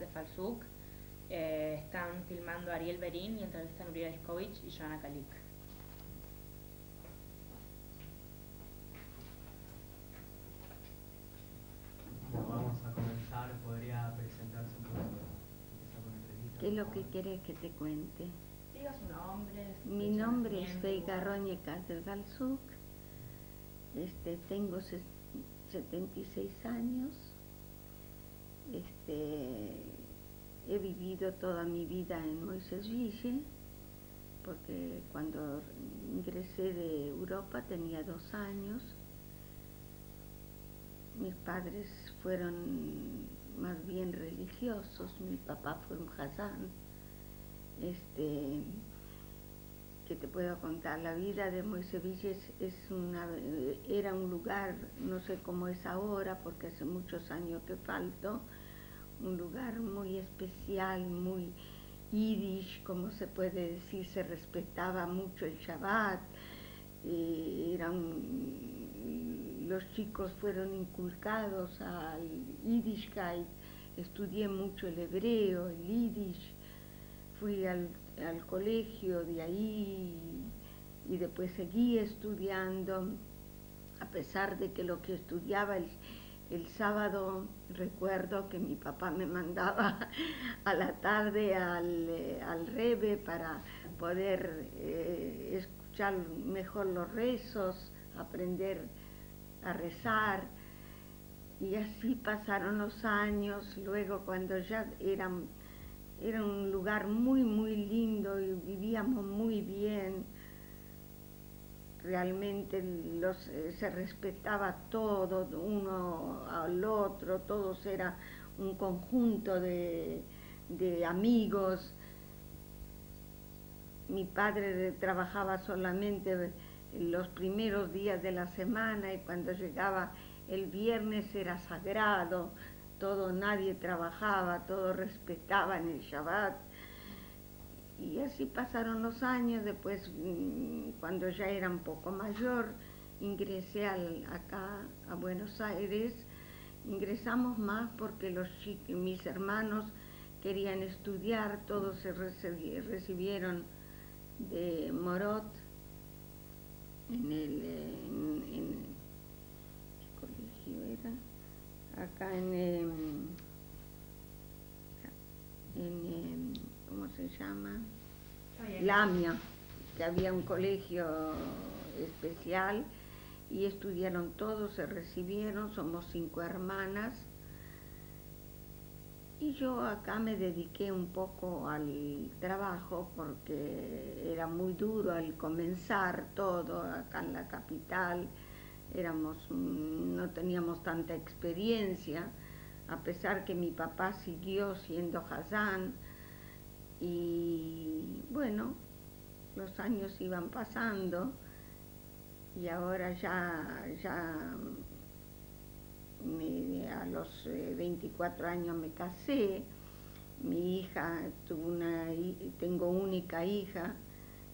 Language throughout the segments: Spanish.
de Falsuk. Están filmando a Ariel Berín y entrevistan a Uriel Escovich y Joana Kalik. Bueno, vamos a comenzar. ¿Podría presentarse un poco? Empezar con la entrevista. ¿Qué es lo que querés que te cuente? Diga su nombre. Mi nombre es Veiga Roñecas del Falsuk. Tengo 76 años. He vivido toda mi vida en Moisés Ville, porque cuando ingresé de Europa tenía 2 años. Mis padres fueron más bien religiosos. Mi papá fue un hazán. ¿Qué te puedo contar? La vida de Moisés Ville era un lugar, no sé cómo es ahora, porque hace muchos años que faltó, un lugar muy especial, muy yiddish, como se puede decir. Se respetaba mucho el Shabbat. Los chicos fueron inculcados al Yiddishkeit. Estudié mucho el hebreo, el yiddish. Fui al colegio de ahí y después seguí estudiando, a pesar de que lo que estudiaba el sábado, recuerdo que mi papá me mandaba a la tarde al Rebbe para poder escuchar mejor los rezos, aprender a rezar, y así pasaron los años. Luego, cuando ya era un lugar muy muy lindo y vivíamos muy bien, realmente se respetaba todo, uno al otro, todos era un conjunto de amigos. Mi padre trabajaba solamente los primeros días de la semana, y cuando llegaba el viernes era sagrado, nadie trabajaba, todos respetaban el Shabbat. Y así pasaron los años. Después, cuando ya era un poco mayor, ingresé acá a Buenos Aires. Ingresamos más porque mis hermanos querían estudiar, todos se recibieron de Morot ¿qué colegio era? Acá ¿cómo se llama? Lamia, que había un colegio especial, y estudiaron todos, se recibieron. Somos 5 hermanas, y yo acá me dediqué un poco al trabajo porque era muy duro al comenzar todo acá en la capital. No teníamos tanta experiencia, a pesar que mi papá siguió siendo hazán. Y bueno, los años iban pasando, y ahora ya a los 24 años me casé. Mi hija, tengo única hija,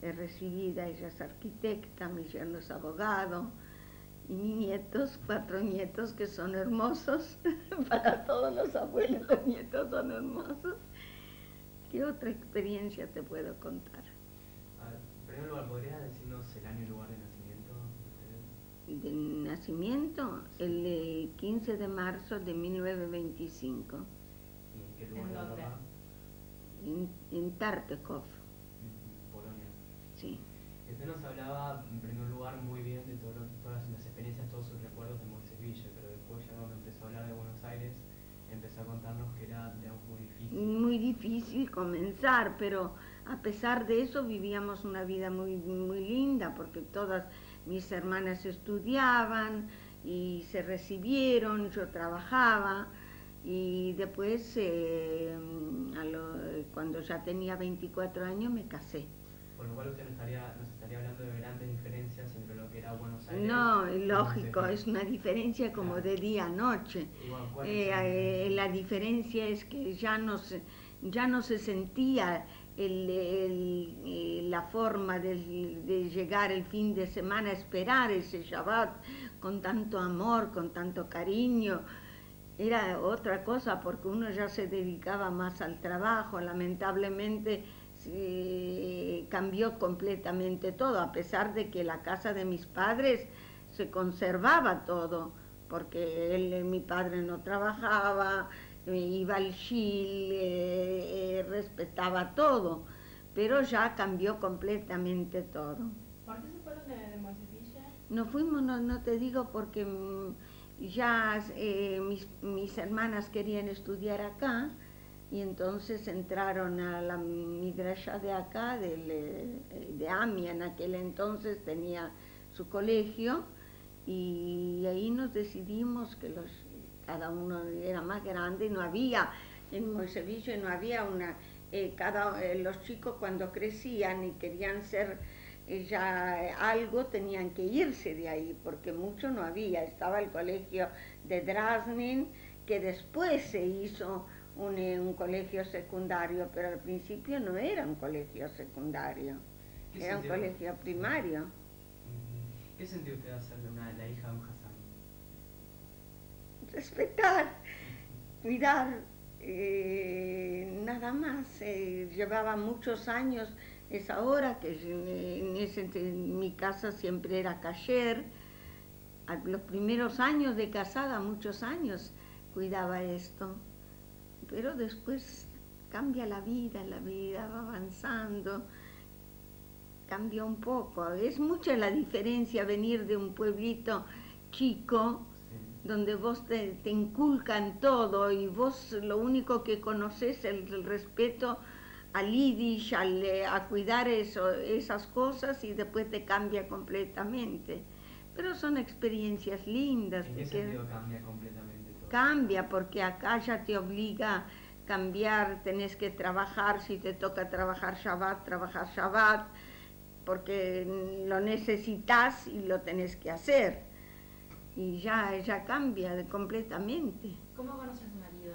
es recibida, ella es arquitecta, mi yerno es abogado, y mis nietos, 4 nietos que son hermosos. Para todos los abuelos, los nietos son hermosos. ¿Qué otra experiencia te puedo contar? En primer lugar, ¿podrías decirnos el año y lugar de nacimiento de ustedes? De nacimiento, el 15 de marzo de 1925. ¿Y en qué lugar de Europa? En Tartekov. Polonia. Sí. Usted nos hablaba, en primer lugar, muy bien de todas las experiencias, todos sus recuerdos de Moisés Ville, pero después, ya cuando empezó a hablar de Buenos Aires, empezó a contarnos que era, digamos, muy difícil. Muy difícil comenzar, pero a pesar de eso vivíamos una vida muy, muy linda, porque todas mis hermanas estudiaban y se recibieron, yo trabajaba, y después, cuando ya tenía 24 años, me casé. Por lo cual usted nos estaría hablando de grandes diferencias entre lo que era Buenos Aires. No, lógico, es una diferencia como de día a noche. La diferencia es que ya no se sentía la forma de llegar el fin de semana, esperar ese Shabbat con tanto amor, con tanto cariño. era otra cosa porque uno ya se dedicaba más al trabajo, lamentablemente cambió completamente todo, a pesar de que la casa de mis padres se conservaba todo, porque mi padre no trabajaba, iba al Chile, respetaba todo, pero ya cambió completamente todo. ¿Por qué se fueron de Moisevilla? Nos fuimos, no te digo, porque ya mis hermanas querían estudiar acá y entonces entraron a la midrasha de acá, de AMIA, en aquel entonces tenía su colegio, y ahí nos decidimos que cada uno era más grande y no había, en Moisevilla no había los chicos cuando crecían y querían ser ya algo, tenían que irse de ahí, porque mucho no había. Estaba el colegio de Drasnin, que después se hizo un colegio secundario, pero al principio no era un colegio secundario, era un colegio primario. ¿Qué sentido usted hacer de la hija de un Hassan? Respetar, cuidar, nada más. Llevaba muchos años, es ahora que en mi casa siempre era kasher. Los primeros años de casada, muchos años, cuidaba esto, pero después cambia la vida va avanzando, cambia un poco. Es mucha la diferencia venir de un pueblito chico, sí, donde vos te inculcan todo y vos lo único que conoces es el respeto al yiddish, a cuidar esas cosas, y después te cambia completamente. Pero son experiencias lindas. ¿En qué sentido cambia completamente todo? Cambia porque acá ya te obliga a cambiar, tenés que trabajar, si te toca trabajar Shabbat, porque lo necesitas y lo tenés que hacer. Y ya cambia completamente. ¿Cómo conoció a su marido?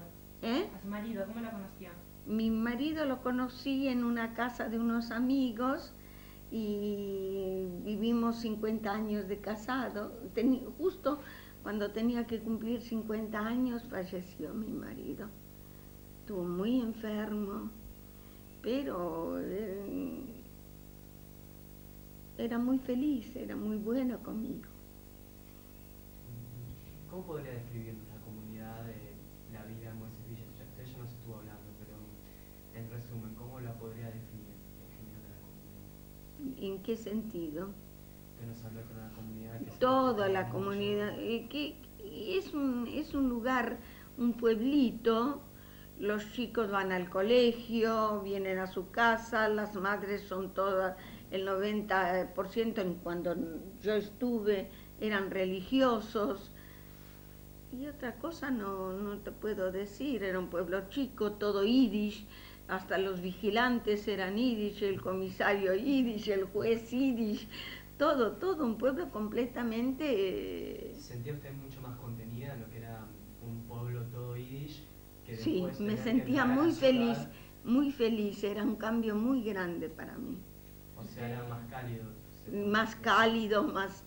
¿A su marido, cómo lo conoció? Mi marido lo conocí en una casa de unos amigos y vivimos 50 años de casado. Justo cuando tenía que cumplir 50 años falleció mi marido. Estuvo muy enfermo, pero era muy feliz, era muy bueno conmigo. ¿Cómo podría describir la comunidad de la vida en Moisevilla? Usted ya nos estuvo hablando, pero en resumen, ¿cómo la podría definir en general la comunidad? ¿En qué sentido? Usted nos habló con la comunidad. Toda la comunidad, que es un lugar, un pueblito. Los chicos van al colegio, vienen a su casa, las madres son todas, el 90%, cuando yo estuve, eran religiosos. Y otra cosa no te puedo decir, era un pueblo chico, todo yiddish, hasta los vigilantes eran yiddish, el comisario yiddish, el juez yiddish, todo un pueblo completamente... ¿Sentía usted mucho más contenida en lo que era un pueblo todo yiddish? Sí, me sentía muy feliz, era un cambio muy grande para mí. O sea, era más cálido. Más cálido, más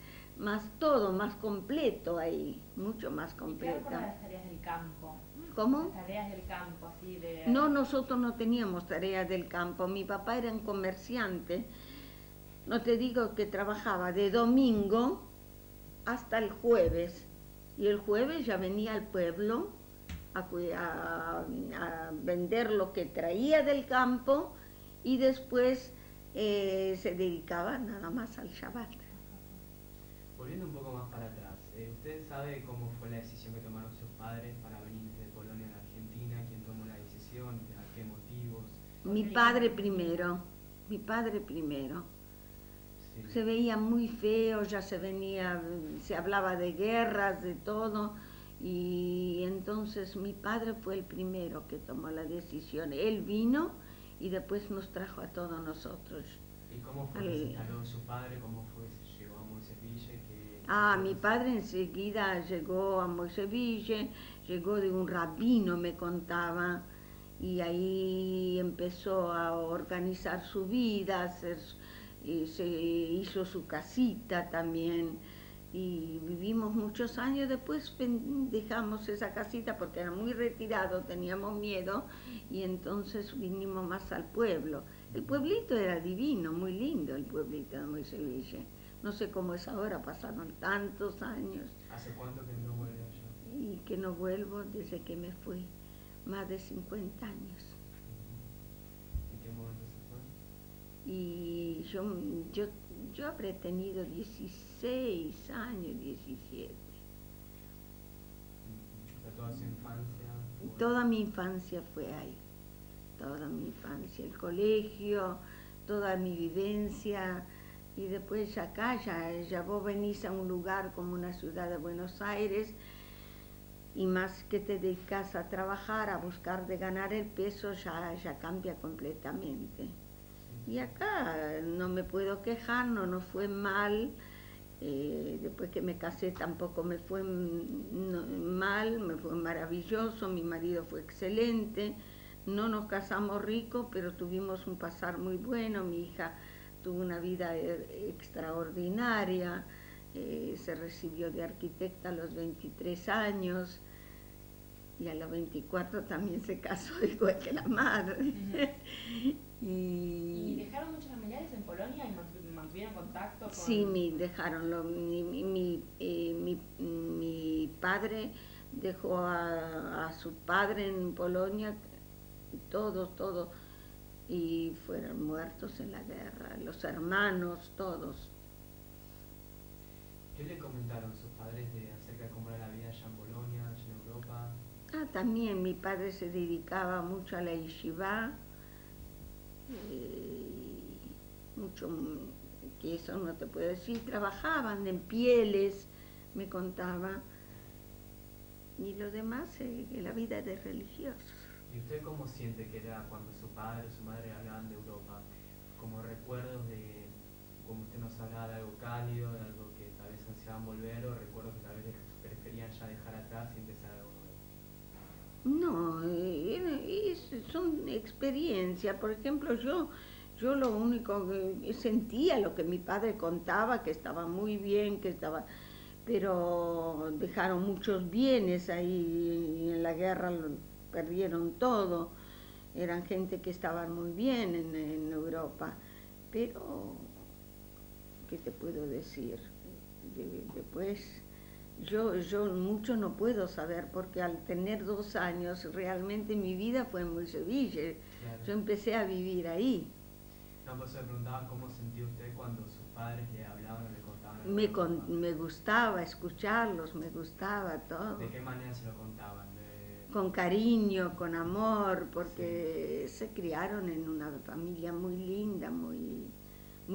todo, más completo ahí, mucho más completo. ¿Y qué las tareas del campo? ¿Cómo? Las tareas del campo, así de... No, nosotros no teníamos tareas del campo, mi papá era un comerciante, no te digo que trabajaba de domingo hasta el jueves, y el jueves ya venía al pueblo a vender lo que traía del campo, y después se dedicaba nada más al Shabbat. Volviendo un poco más para atrás, ¿usted sabe cómo fue la decisión que tomaron sus padres para venir desde Polonia a la Argentina? ¿Quién tomó la decisión? ¿A qué motivos? Mi padre primero. Sí. Se veía muy feo, ya se hablaba de guerras, de todo, y entonces mi padre fue el primero que tomó la decisión. Él vino y después nos trajo a todos nosotros. ¿Y cómo fue que se instaló su padre? ¿Cómo fue que se llegó a Moisevilla? Mi padre enseguida llegó a Moisevilla, llegó de un rabino, me contaba, y ahí empezó a organizar su vida, y se hizo su casita también, y vivimos muchos años. Después dejamos esa casita porque era muy retirado, teníamos miedo, y entonces vinimos más al pueblo. El pueblito era divino, muy lindo el pueblito de Moiseville. No sé cómo es ahora, pasaron tantos años. ¿Hace cuánto que no vuelve allá? Y que no vuelvo desde que me fui, más de 50 años. ¿En qué momento se fue? Y yo habré tenido 16 años, 17. ¿Pero toda su infancia? Toda mi infancia fue ahí, toda mi infancia, el colegio, toda mi vivencia. Y después acá, ya vos venís a un lugar como una ciudad de Buenos Aires, y más que te dedicas a trabajar, a buscar de ganar el peso, ya cambia completamente. Y acá no me puedo quejar, no nos fue mal. Después que me casé tampoco me fue mal, me fue maravilloso, mi marido fue excelente. No nos casamos ricos, pero tuvimos un pasar muy bueno. Mi hija tuvo una vida extraordinaria, se recibió de arquitecta a los 23 años y a los 24 también se casó igual que la madre. ¿Y dejaron muchos familiares en Polonia y mantuvieron contacto con...? Sí, dejaron. Mi padre dejó a su padre en Polonia, todos, y fueron muertos en la guerra, los hermanos, todos. ¿Qué le comentaron sus padres acerca de cómo era la vida allá en Bolonia, allá en Europa? También mi padre se dedicaba mucho a la yeshiva, mucho, que eso no te puedo decir, trabajaban en pieles, me contaba, y lo demás, la vida de religiosos. ¿Y usted cómo siente que era cuando su padre o su madre hablaban de Europa? ¿Como recuerdos de, como usted nos hablaba, de algo cálido, de algo que tal vez ansiaban volver, o recuerdos que tal vez preferían ya dejar atrás y empezar algo nuevo? No, son experiencias. Por ejemplo, yo lo único que sentía, lo que mi padre contaba, que estaba muy bien, pero dejaron muchos bienes ahí, y en la guerra perdieron todo. Eran gente que estaban muy bien en Europa, pero ¿qué te puedo decir? Después yo mucho no puedo saber, porque al tener 2 años realmente mi vida fue en Moiseville. Claro. Yo empecé a vivir ahí. No, pues se preguntaba cómo sentía usted cuando sus padres le hablaban o le contaban. Me gustaba escucharlos, me gustaba todo. ¿De qué manera se lo contaban? Con cariño, con amor, porque se criaron en una familia muy linda, muy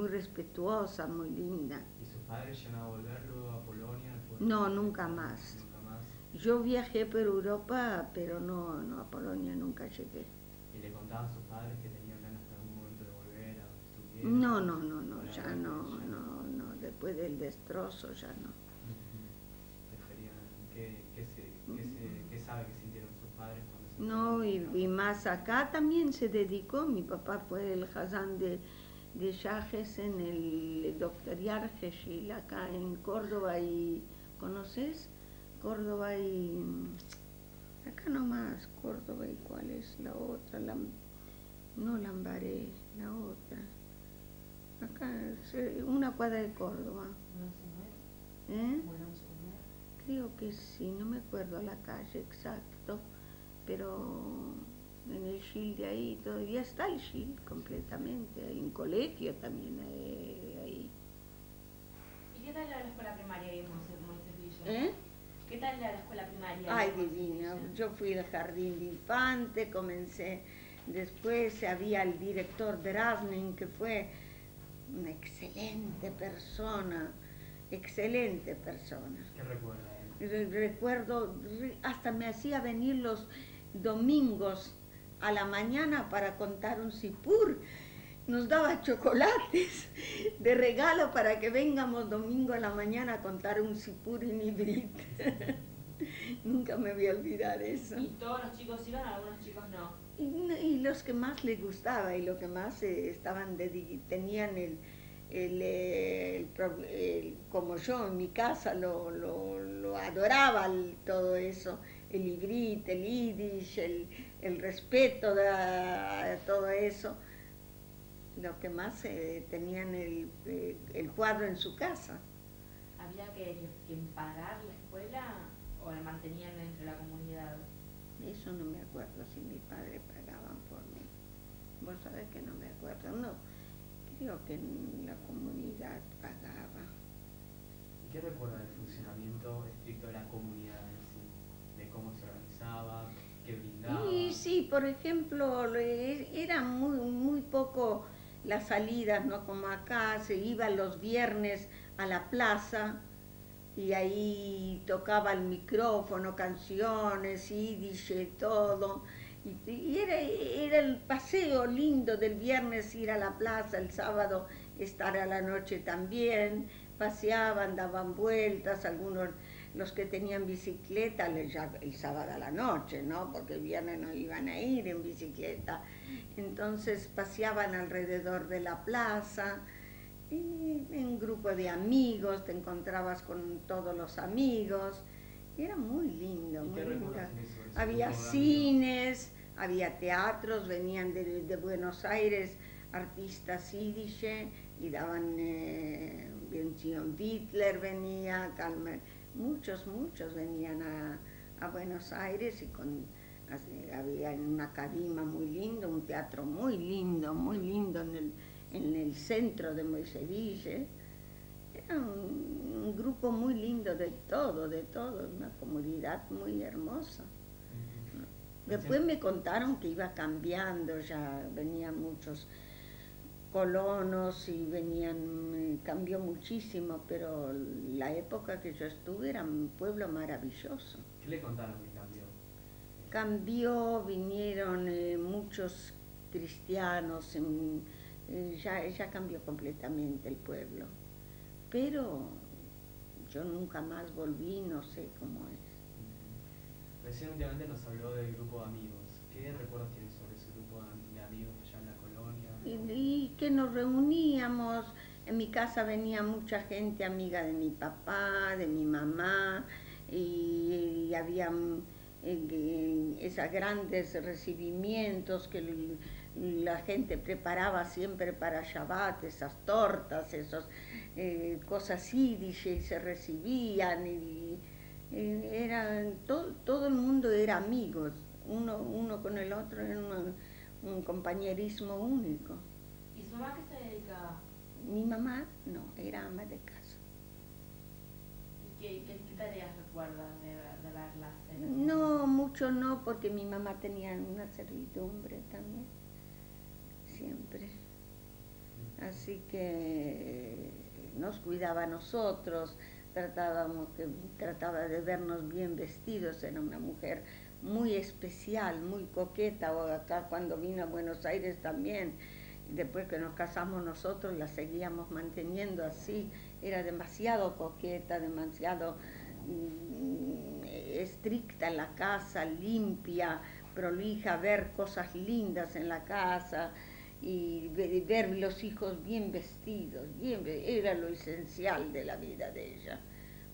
respetuosa, muy linda. ¿Y sus padres llegaron a volver luego a Polonia? No, nunca más. Nunca más. Yo viajé por Europa, pero no a Polonia nunca llegué. ¿Y le contaban a sus padres que tenían ganas en algún momento de volver a donde estuvieran? No, después del destrozo ya no. ¿Qué sabe que sintieron sus padres cuando se No, y más acá también se dedicó, mi papá fue el Hazán de Yajes en el Dr. Yargeshil, acá en Córdoba, y ¿conoces? Córdoba y acá nomás, Córdoba, y ¿cuál es la otra? No Lambaré, la otra. Acá, una cuadra de Córdoba. ¿Eh? Creo que sí, no me acuerdo la calle exacto, pero en el Shil de ahí todavía está el Shil completamente, hay un colegio también ahí. ¿Y qué tal la escuela primaria ahí en Moiseville? ¿Eh? ¿Qué tal la escuela primaria? Ay, divina. Yo fui al jardín de infante, comencé, después había el director de Rasnin, que fue una excelente persona. ¿Qué recuerda él? Recuerdo, hasta me hacía venir los domingos a la mañana para contar un sipur. Nos daba chocolates de regalo para que vengamos domingo a la mañana a contar un sipur en ibrit. Nunca me voy a olvidar eso. ¿Y todos los chicos iban, algunos chicos no? Y los que más les gustaba y lo que más tenían como yo en mi casa lo adoraba todo eso, el ibrita, el yiddish, el respeto de todo eso, lo que más tenían el cuadro en su casa. ¿Había que pagar la escuela o la mantenían entre la comunidad? Eso no me acuerdo si mis padres pagaban por mí. Vos sabés que no me acuerdo, no. Creo que la comunidad pagaba. ¿Y qué recuerda del funcionamiento estricto de la comunidad en sí? ¿De cómo se organizaba? ¿Qué brindaba? Y sí, por ejemplo, era muy poco las salidas, no como acá, se iba los viernes a la plaza y ahí tocaba el micrófono, canciones, yiddish, todo. Y era el paseo lindo del viernes ir a la plaza, el sábado estar a la noche también, paseaban, daban vueltas, algunos, los que tenían bicicleta, ya el sábado a la noche, ¿no? Porque el viernes no iban a ir en bicicleta. Entonces paseaban alrededor de la plaza, y en un grupo de amigos, te encontrabas con todos los amigos, y era muy lindo, muy lindo. Había cines, había teatros, venían de Buenos Aires artistas yiddish y daban, Benzion Hitler venía, muchos venían a Buenos Aires y había una cadima muy lindo, un teatro muy lindo en el centro de Moiseville. Era un grupo muy lindo de todo, una comunidad muy hermosa. Después me contaron que iba cambiando, ya venían muchos colonos y cambió muchísimo, pero la época que yo estuve era un pueblo maravilloso. ¿Qué le contaron que cambió? Cambió, vinieron muchos cristianos, ya cambió completamente el pueblo, pero yo nunca más volví, no sé cómo es. Recién últimamente nos habló del grupo de amigos. ¿Qué recuerdos tiene sobre ese grupo de amigos allá en la colonia? Y que nos reuníamos, en mi casa venía mucha gente amiga de mi papá, de mi mamá, y había esos grandes recibimientos que la gente preparaba siempre para Shabbat, esas tortas, esas cosas yiddish, y se recibían, todo el mundo era amigos, uno con el otro, era un compañerismo único. ¿Y su mamá qué se dedicaba? Mi mamá no, era ama de casa. ¿Y qué tareas recuerda de verla hacer? No, mucho no, porque mi mamá tenía una servidumbre también, siempre. Así que nos cuidaba a nosotros, trataba de vernos bien vestidos, era una mujer muy especial, muy coqueta, o acá cuando vino a Buenos Aires también, después que nos casamos nosotros la seguíamos manteniendo así, era demasiado coqueta, demasiado estricta en la casa, limpia, prolija, ver cosas lindas en la casa y ver los hijos bien vestidos, era lo esencial de la vida de ella,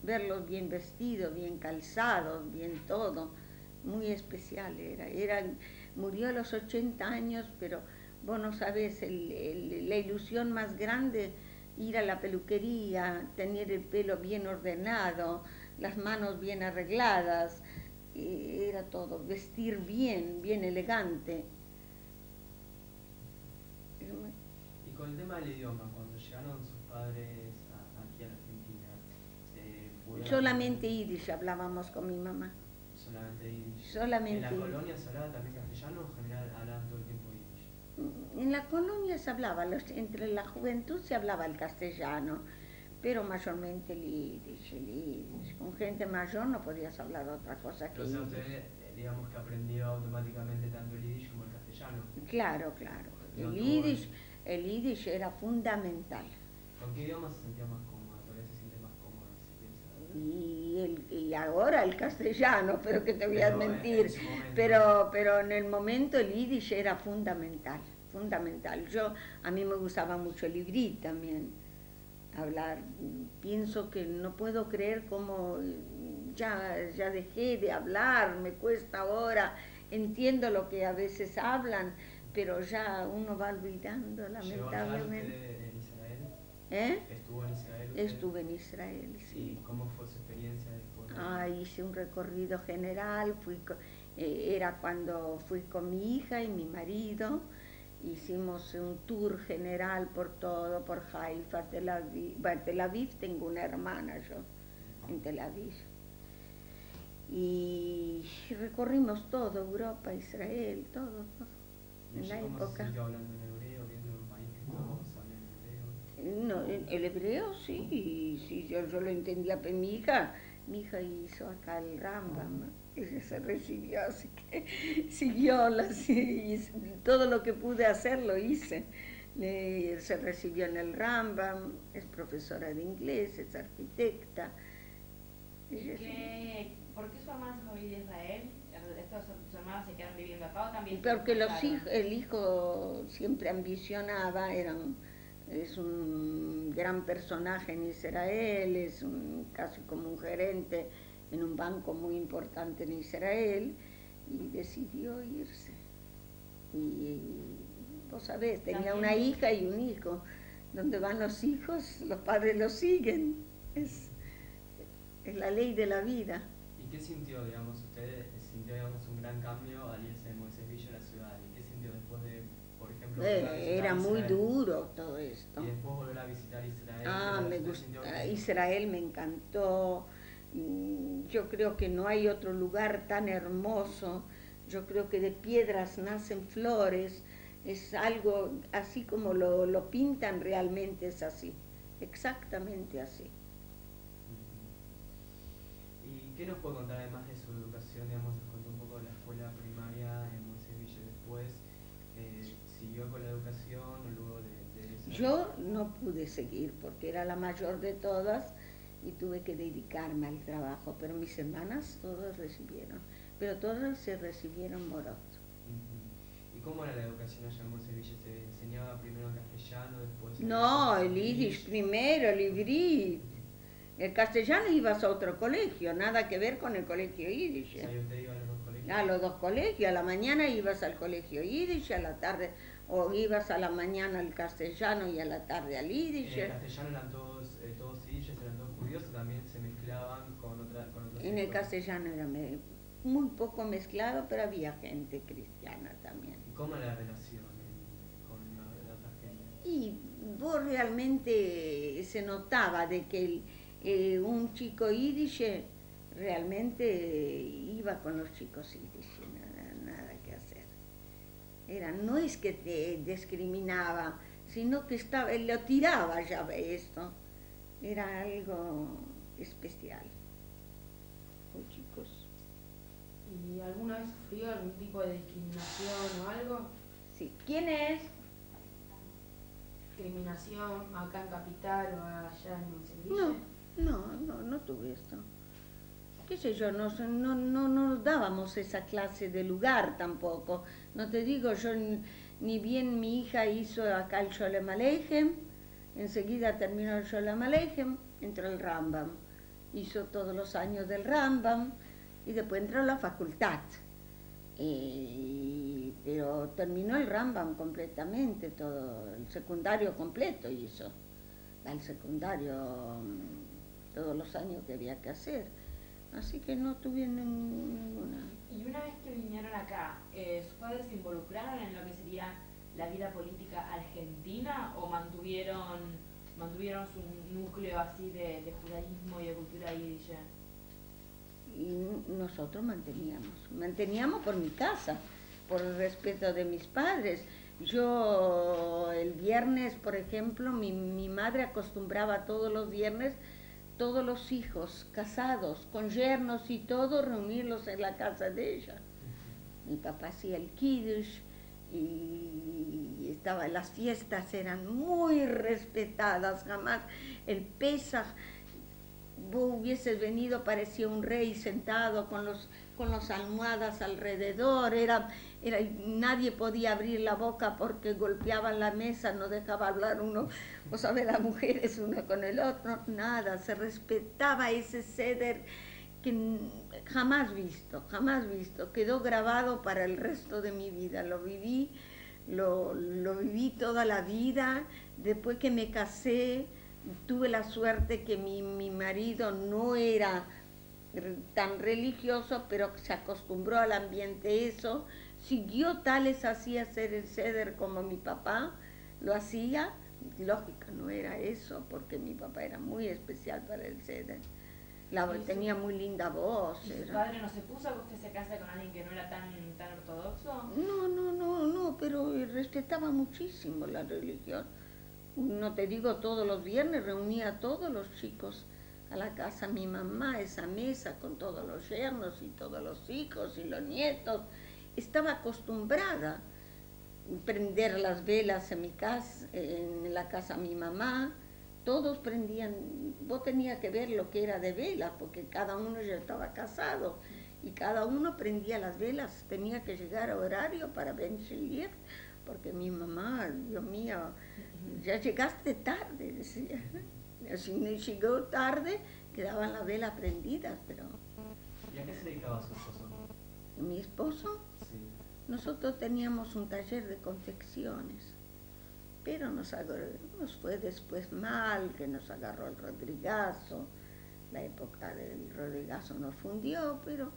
verlos bien vestidos, bien calzados, bien todo, muy especial murió a los 80 años, pero vos no sabés, la ilusión más grande, ir a la peluquería, tener el pelo bien ordenado, las manos bien arregladas, era todo, vestir bien elegante. Y con el tema del idioma, cuando llegaron sus padres aquí a la Argentina, solamente yiddish hablábamos con mi mamá. Solamente yiddish. Solamente. ¿En la colonia se hablaba también castellano o en general hablaban todo el tiempo yiddish? En la colonia se hablaba, entre la juventud se hablaba el castellano, pero mayormente el yiddish. Con gente mayor no podías hablar otra cosa que Entonces usted, digamos que aprendió automáticamente tanto el yiddish como el castellano. Claro. El yiddish era fundamental. ¿Con qué idioma se sentía más cómoda? ¿Todavía se siente más cómoda si piensa? Y ahora el castellano, pero que te voy a mentir, pero en el momento el yiddish era fundamental. A mí me gustaba mucho el ivrit también, hablar. Pienso que no puedo creer cómo ya dejé de hablar, me cuesta ahora, entiendo lo que a veces hablan, pero ya uno va olvidando, ¿Llegó allá lamentablemente. usted en Israel? ¿Eh? ¿Estuvo en Israel usted? Estuve en Israel, sí. ¿Y cómo fue su experiencia después? Hice un recorrido general, era cuando fui con mi hija y mi marido, hicimos un tour general por todo, por Haifa, Tel Aviv. Bueno, Tel Aviv tengo una hermana yo, en Tel Aviv. Y recorrimos todo, Europa, Israel, todo, ¿Y en la cómo época. se sintió hablando en hebreo, viendo en un país que todos hablan hebreo? No, el hebreo sí, yo lo entendía, pero mi hija hizo acá el Rambam, ella se recibió, así que siguió, todo lo que pude hacer lo hice. Se recibió en el Rambam, es profesora de inglés, es arquitecta. ¿Por qué su hermana se fue a vivir a Israel? ¿Sus hermanas se quedaron viviendo acá o también? Porque el hijo siempre ambicionaba, es un gran personaje en Israel, es casi como un gerente en un banco muy importante en Israel, y decidió irse. Y vos sabés, tenía una hija y un hijo. Donde van los hijos, los padres los siguen. Es la ley de la vida. ¿Y qué sintió, digamos, usted sintió, digamos, un gran cambio al irse de Moisés Villa a la ciudad? ¿Y qué sintió después de, por ejemplo, Era muy duro todo esto. Y después volver a visitar Israel? Me gustó. Israel me encantó. Yo creo que no hay otro lugar tan hermoso. Yo creo que de piedras nacen flores. Es algo así como lo pintan, realmente es así. Exactamente así. ¿Y qué nos puede contar además de su educación? Digamos, nos contó un poco de la escuela primaria en Moisés Villa después. ¿Siguió con la educación o luego de eso? Yo no pude seguir porque era la mayor de todas y tuve que dedicarme al trabajo, pero mis hermanas todas recibieron, pero todas se recibieron morot. ¿Y cómo era la educación allá en Moisés Villa? ¿Se enseñaba primero en castellano, después...? No, el yiddish primero, el ivrit. El castellano ibas a otro colegio, nada que ver con el colegio yiddish. O sea, ¿y usted iba a los dos colegios? A los dos colegios, a la mañana ibas al colegio yiddish, a la tarde, o ibas a la mañana al castellano y a la tarde al yiddish. ¿En el castellano eran todos yiddish, eran todos judíos o también se mezclaban con otros? En el castellano era muy poco mezclado, pero había gente cristiana también. ¿Y cómo era la relación con la otra gente? Y vos realmente se notaba de que un chico yiddish realmente iba con los chicos yiddish, nada que hacer. No es que te discriminaba, sino que lo tiraba ya esto. Era algo especial. Los chicos. ¿Y alguna vez sufrió algún tipo de discriminación o algo? Sí. ¿Quién es? ¿Discriminación acá en Capital o allá en Sevilla? No tuve esto. Qué sé yo, no nos dábamos esa clase de lugar tampoco. No te digo, yo ni bien mi hija hizo acá el Sholem Aleichem, enseguida terminó el Sholem Aleichem, entró el Rambam. Hizo todos los años del Rambam y después entró a la facultad. Pero terminó el Rambam completamente, todo el secundario completo hizo. Al secundario todos los años que había que hacer. Así que no tuvieron ninguna. Y una vez que vinieron acá, ¿sus padres se involucraron en lo que sería la vida política argentina o mantuvieron su núcleo así de judaísmo y de cultura yiddish? Y nosotros manteníamos por mi casa, por el respeto de mis padres. Yo el viernes, por ejemplo, mi madre acostumbraba todos los viernes, todos los hijos casados, con yernos y todo, reunirlos en la casa de ella. Mi papá hacía el kiddush y las fiestas eran muy respetadas, jamás el Pesaj. Vos hubieses venido, parecía un rey sentado con con las almohadas alrededor, nadie podía abrir la boca porque golpeaban la mesa, no dejaba hablar uno, o sea, las mujeres uno con el otro, nada, se respetaba ese ceder que jamás visto, quedó grabado para el resto de mi vida, lo viví toda la vida. Después que me casé, tuve la suerte que mi marido no era tan religioso, pero se acostumbró al ambiente eso, siguió tales, hacía hacer el ceder como mi papá lo hacía, lógico, no era eso, porque mi papá era muy especial para el ceder. Tenía muy linda voz. ¿Y su padre no se puso a que usted se casa con alguien que no era tan ortodoxo? No, pero respetaba muchísimo la religión. No te digo, todos los viernes reunía a todos los chicos a la casa, mi mamá, esa mesa con todos los yernos y todos los hijos y los nietos. Estaba acostumbrada a prender las velas en mi casa, en la casa de mi mamá. Todos prendían, vos tenías que ver lo que era de vela, porque cada uno ya estaba casado y cada uno prendía las velas, tenía que llegar a horario para bendecir, porque mi mamá, Dios mío, ya llegaste tarde, decía. Si no llegó tarde, quedaban las velas prendidas, pero... ¿Y a qué se dedicaba su esposo? ¿Mi esposo? Sí. Nosotros teníamos un taller de confecciones, pero nos fue después mal, que nos agarró el Rodrigazo, la época del Rodrigazo nos fundió, pero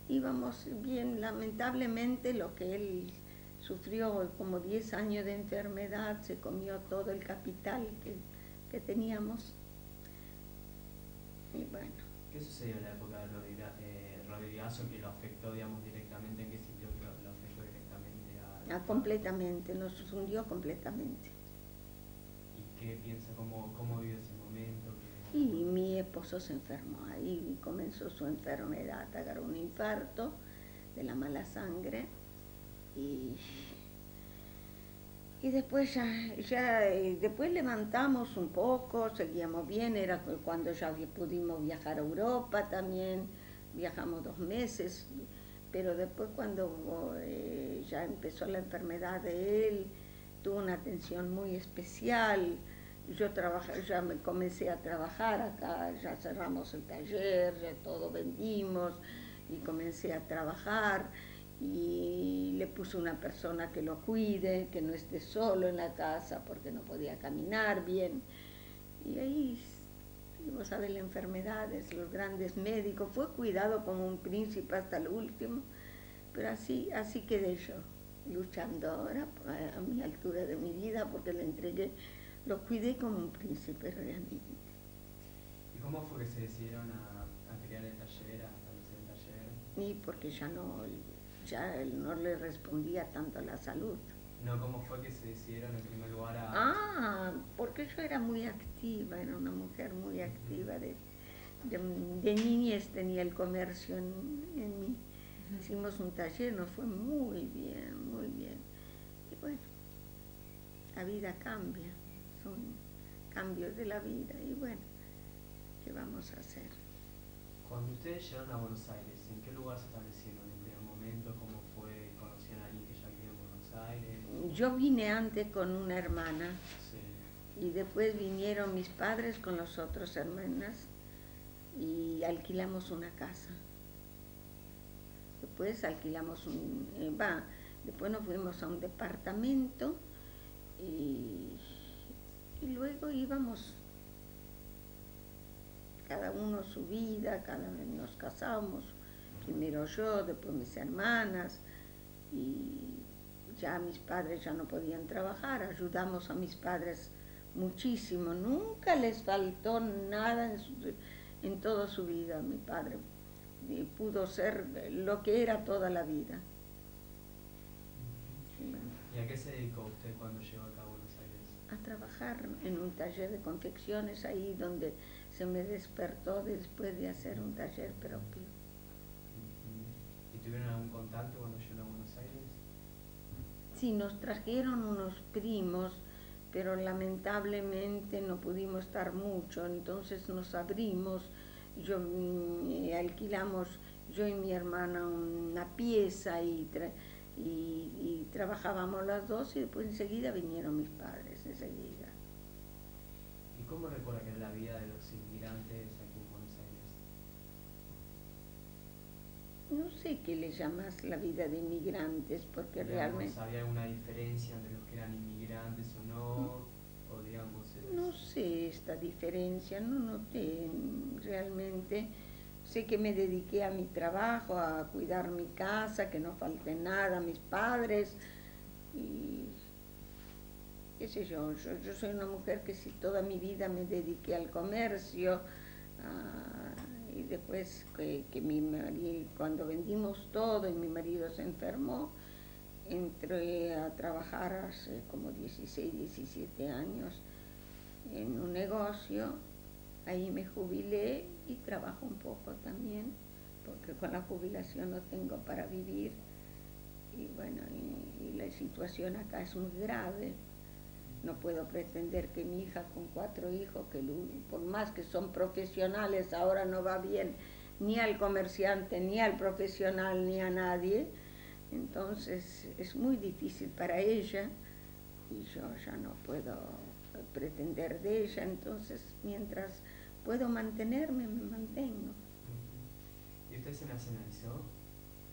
íbamos bien. Lamentablemente lo que él sufrió, como 10 años de enfermedad, se comió todo el capital que teníamos. Y bueno. ¿Qué sucedió en la época del Rodrigazo que lo afectó, digamos, directamente? ¿En qué sentido lo afectó directamente? Completamente, nos fundió completamente. ¿Y qué piensa, cómo vivió ese momento? Y mi esposo se enfermó, ahí comenzó su enfermedad, agarró un infarto de la mala sangre y después después levantamos un poco, seguíamos bien, era cuando ya pudimos viajar a Europa también, viajamos 2 meses, pero después cuando ya empezó la enfermedad de él, tuvo una atención muy especial. Ya me comencé a trabajar acá, ya cerramos el taller, ya todo vendimos y comencé a trabajar y le puse una persona que lo cuide, que no esté solo en la casa porque no podía caminar bien. Y ahí, vos sabés, las enfermedades, los grandes médicos, fue cuidado como un príncipe hasta el último, pero así quedé yo, luchando ahora a mi altura de mi vida porque le entregué. Lo cuidé como un príncipe realmente. ¿Y cómo fue que se decidieron a crear el taller, a establecer el taller? Y porque ya él no le respondía tanto a la salud. No, ¿cómo fue que se decidieron en primer lugar a...? Porque yo era muy activa, era una mujer muy activa. De niñez tenía el comercio en mí. Hicimos un taller, nos fue muy bien, muy bien. Y bueno, la vida cambia. Son cambios de la vida y bueno, ¿qué vamos a hacer? Cuando ustedes llegaron a Buenos Aires, ¿en qué lugar se establecieron en el primer momento? ¿Cómo fue? ¿Conocían a alguien que ya vivía en Buenos Aires? Yo vine antes con una hermana. Sí. Y después vinieron mis padres con las otras hermanas y alquilamos una casa. Después alquilamos después nos fuimos a un departamento y luego íbamos, cada uno su vida, cada vez nos casamos, primero yo, después mis hermanas, y ya mis padres ya no podían trabajar, ayudamos a mis padres muchísimo, nunca les faltó nada en toda su vida. Mi padre pudo ser lo que era toda la vida. ¿Y a qué se dedicó usted cuando llegó acá a Buenos Aires? A trabajar en un taller de confecciones, ahí donde se me despertó después de hacer un taller propio. ¿Y tuvieron algún contacto cuando llegaron a Buenos Aires? Sí, nos trajeron unos primos, pero lamentablemente no pudimos estar mucho, entonces nos abrimos, alquilamos, yo y mi hermana una pieza y trabajábamos las dos y después enseguida vinieron mis padres, enseguida. ¿Y cómo recuerda que era la vida de los inmigrantes aquí en Buenos Aires? No sé qué le llamas la vida de inmigrantes, porque Digamos, realmente... ¿había alguna diferencia entre los que eran inmigrantes o no? O digamos... No sé esta diferencia, no noté realmente. Sé que me dediqué a mi trabajo, a cuidar mi casa, que no falte nada a mis padres y qué sé yo soy una mujer que sí toda mi vida me dediqué al comercio y después que mi marido, cuando vendimos todo y mi marido se enfermó, entré a trabajar hace como 16, 17 años en un negocio, ahí me jubilé y trabajo un poco también, porque con la jubilación no tengo para vivir y bueno, y la situación acá es muy grave. No puedo pretender que mi hija con 4 hijos, que por más que son profesionales, ahora no va bien ni al comerciante, ni al profesional, ni a nadie. Entonces es muy difícil para ella y yo ya no puedo pretender de ella. Entonces, mientras puedo mantenerme, me mantengo. ¿Y usted se nacionalizó?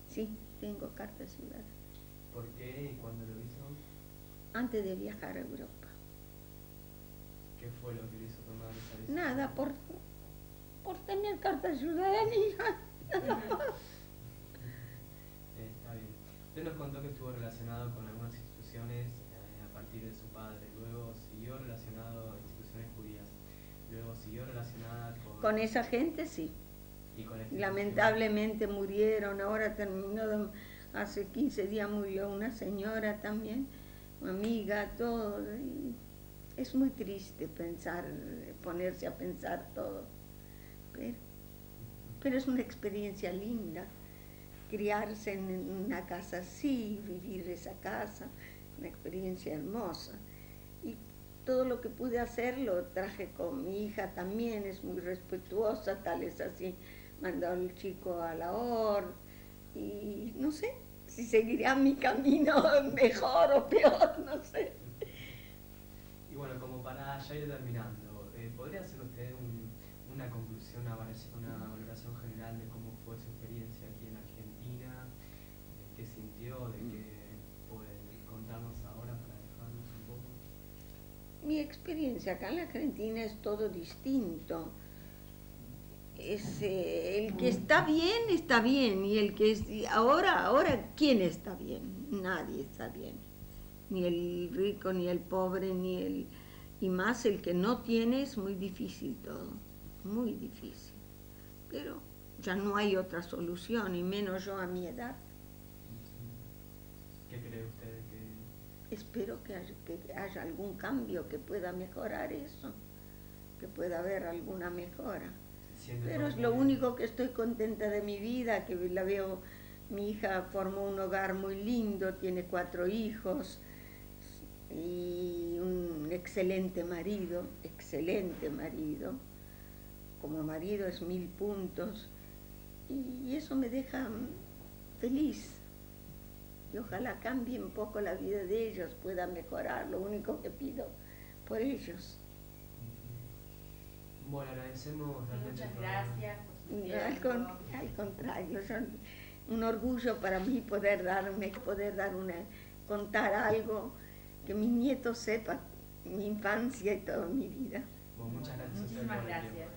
Sí, tengo carta de ciudad. ¿Por qué y cuándo lo hizo? Antes de viajar a Europa. ¿Qué fue lo que le hizo tomar esa decisión? Nada, por tener carta de ciudadanía. Está bien. Usted nos contó que estuvo relacionado con algunas instituciones a partir de su padre, luego siguió relacionado a instituciones judías, luego siguió relacionada con esa gente sí. Y con lamentablemente murieron, ahora terminó, hace 15 días murió una señora también, una amiga, todo, y es muy triste pensar, ponerse a pensar todo, pero es una experiencia linda, criarse en una casa así, vivir esa casa, una experiencia hermosa. Y todo lo que pude hacer lo traje con mi hija también, es muy respetuosa, tal es así, mandó al chico a la OR y no sé si seguirá mi camino mejor o peor, no sé. Y bueno, como para ya ir terminando, ¿podría hacer usted una conclusión, una valoración general de cómo fue su experiencia aquí en Argentina? ¿Qué sintió? ¿De qué puede contarnos ahora para dejarnos un poco? Mi experiencia acá en la Argentina es todo distinto. El que está bien, y el que es ahora, ¿quién está bien? Nadie está bien. Ni el rico, ni el pobre, y más el que no tiene, es muy difícil todo, muy difícil. Pero ya no hay otra solución, y menos yo a mi edad. ¿Qué cree usted que...? Espero que haya algún cambio que pueda mejorar eso, que pueda haber alguna mejora. Pero es lo único que estoy contenta de mi vida, que la veo, mi hija formó un hogar muy lindo, tiene 4 hijos y un excelente marido, como marido es 1000 puntos y eso me deja feliz. Y ojalá cambie un poco la vida de ellos, pueda mejorar, lo único que pido por ellos. Bueno, agradecemos realmente. Muchas gracias por su tiempo. Al contrario, un orgullo para mí poder contar algo, que mis nietos sepan mi infancia y toda mi vida. Bueno, muchas gracias. Muchísimas gracias.